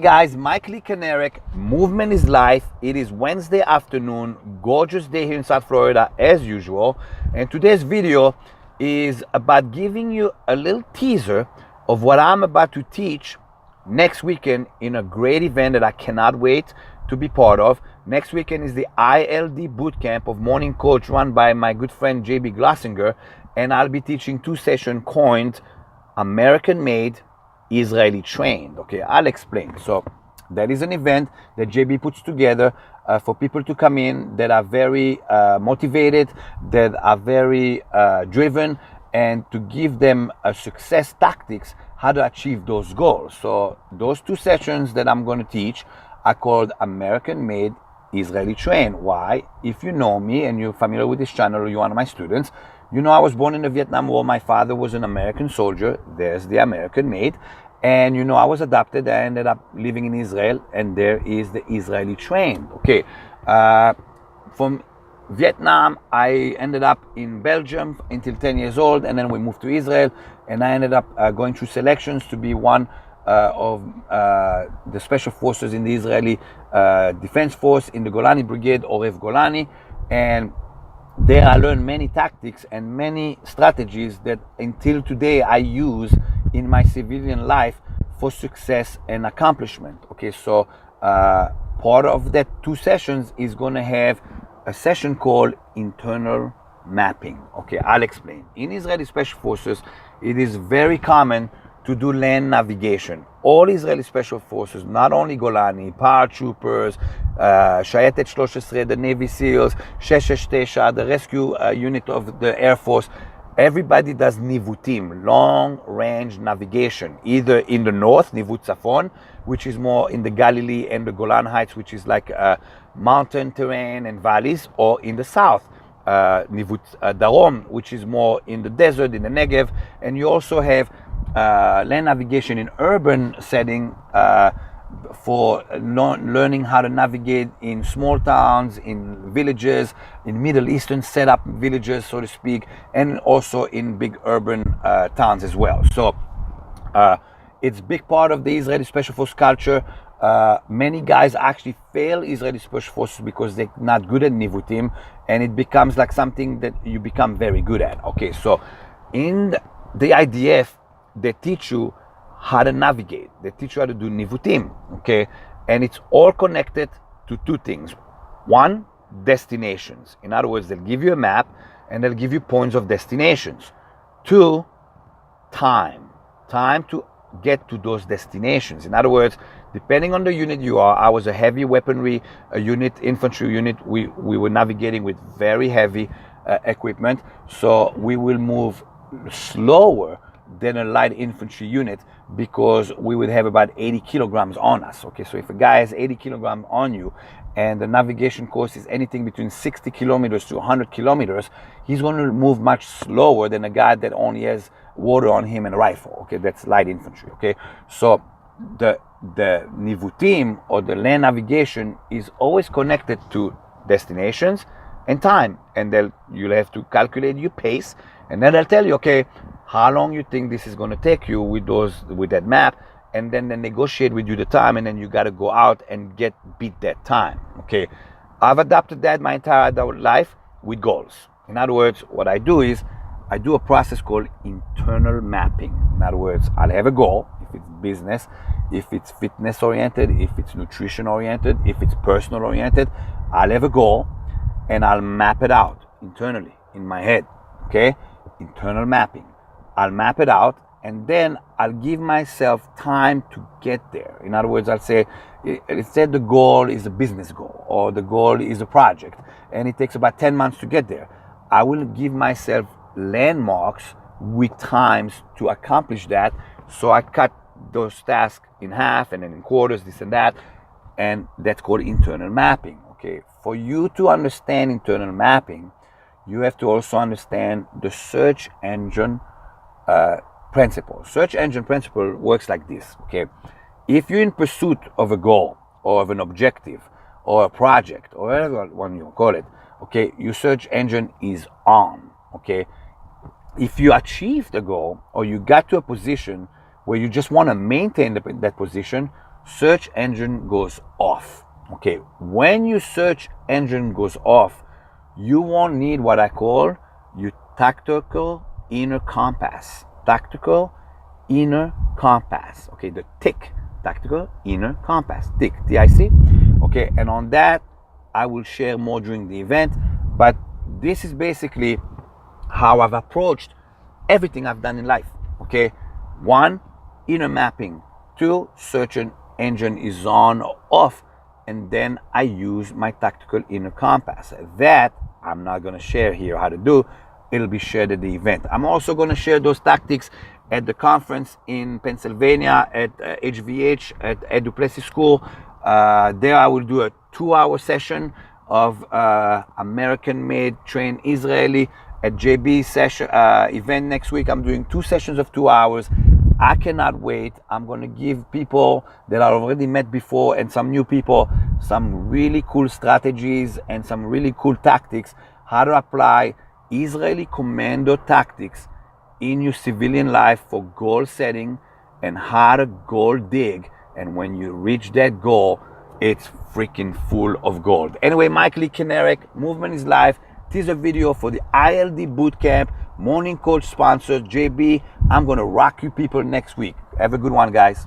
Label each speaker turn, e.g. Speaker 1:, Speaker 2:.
Speaker 1: Guys, Mike Lee Kanarek, Movement is Life. It is Wednesday afternoon, gorgeous day here in South Florida as usual. And today's video is about giving you a little teaser of what I'm about to teach next weekend in a great event that I cannot wait to be part of. Next weekend is the ILD Bootcamp of Morning Coach run by my good friend JB Glossinger. And I'll be teaching two sessions coined American Made, Israeli Trained. Okay, I'll explain. So that is an event that JB puts together for people to come in that are very motivated, that are very driven, and to give them success tactics how to achieve those goals. So those two sessions that I'm going to teach are called American Made, Israeli Trained. Why? If you know me and you're familiar with this channel or you're one of my students, you know I was born in the Vietnam War. My father was an American soldier. There's the American Made. And you know I was adopted. I ended up living in Israel, and there is the Israeli Trained. Okay, from Vietnam, I ended up in Belgium until 10 years old, and then we moved to Israel, and I ended up going through selections to be one of the special forces in the Israeli Defense Force in the Golani Brigade, Orev Golani, and there I learned many tactics and many strategies that until today I use in my civilian life for success and accomplishment. Okay, so part of that two sessions is going to have a session called internal mapping. Okay, I'll explain. In Israeli Special Forces, it is very common to do land navigation. All Israeli Special Forces, not only Golani, paratroopers, Shayetet 13, the Navy SEALs, 669, the rescue unit of the Air Force, everybody does nivutim, long-range navigation, either in the north, nivut Safon, which is more in the Galilee and the Golan Heights, which is like mountain terrain and valleys, or in the south, nivut Darom, which is more in the desert, in the Negev, and you also have land navigation in urban setting for learning how to navigate in small towns, in villages, in Middle Eastern setup villages, so to speak, and also in big urban towns as well. So it's a big part of the Israeli Special Force culture. Many guys actually fail Israeli Special Forces because they're not good at nivutim, and it becomes like something that you become very good at. Okay, so in the IDF, they teach you how to navigate. They teach you how to do nivutim, okay? And it's all connected to two things. One, destinations. In other words, they'll give you a map and they'll give you points of destinations. Two, time. Time to get to those destinations. In other words, depending on the unit you are, I was a heavy weaponry unit, infantry unit. We were navigating with very heavy equipment. So we will move slower than a light infantry unit because we would have about 80 kilograms on us. Okay, so if a guy has 80 kilograms on you and the navigation course is anything between 60 kilometers to 100 kilometers, he's going to move much slower than a guy that only has water on him and a rifle. Okay, that's light infantry. Okay, so the nivutim or the land navigation is always connected to destinations and time, and then you'll have to calculate your pace, and then they'll tell you, okay, how long you think this is going to take you with that map, and then they negotiate with you the time, and then you got to go out and beat that time. Okay, I've adapted that my entire adult life with goals. In other words, what I do is I do a process called internal mapping. In other words, I'll have a goal, if it's business, if it's fitness oriented, if it's nutrition oriented, if it's personal oriented. I'll have a goal and I'll map it out internally in my head. Okay, internal mapping. I'll map it out, and then I'll give myself time to get there. In other words, I'll say, instead the goal is a business goal, or the goal is a project, and it takes about 10 months to get there. I will give myself landmarks with times to accomplish that, so I cut those tasks in half, and then in quarters, this and that, and that's called internal mapping. Okay, for you to understand internal mapping, you have to also understand the search engine principle. Search engine principle works like this. Okay, if you're in pursuit of a goal or of an objective or a project or whatever one you call it, okay, your search engine is on. Okay, if you achieve the goal or you got to a position where you just want to maintain that position, search engine goes off. Okay, when your search engine goes off, you won't need what I call your tactical inner compass. Tactical inner compass. Okay, the TIC, tactical inner compass. TIC, TIC. Okay, and on that, I will share more during the event. But this is basically how I've approached everything I've done in life. Okay, 1, inner mapping. 2, search engine is on or off, and then I use my tactical inner compass. That I'm not going to share here how to do. It'll be shared at the event. I'm also going to share those tactics at the conference in Pennsylvania at HVH at Duplessis School. There I will do a 2-hour session of American-made trained Israeli. At JB's session event next week, I'm doing 2 sessions of 2 hours. I cannot wait. I'm going to give people that I already met before and some new people some really cool strategies and some really cool tactics, how to apply Israeli Commando tactics in your civilian life for goal setting and how to goal dig. And when you reach that goal, it's freaking full of gold. Anyway, Mike Lee Kineric, Movement is Life. Teaser video for the ILD Bootcamp, Morning Coach sponsor, JB. I'm going to rock you people next week. Have a good one, guys.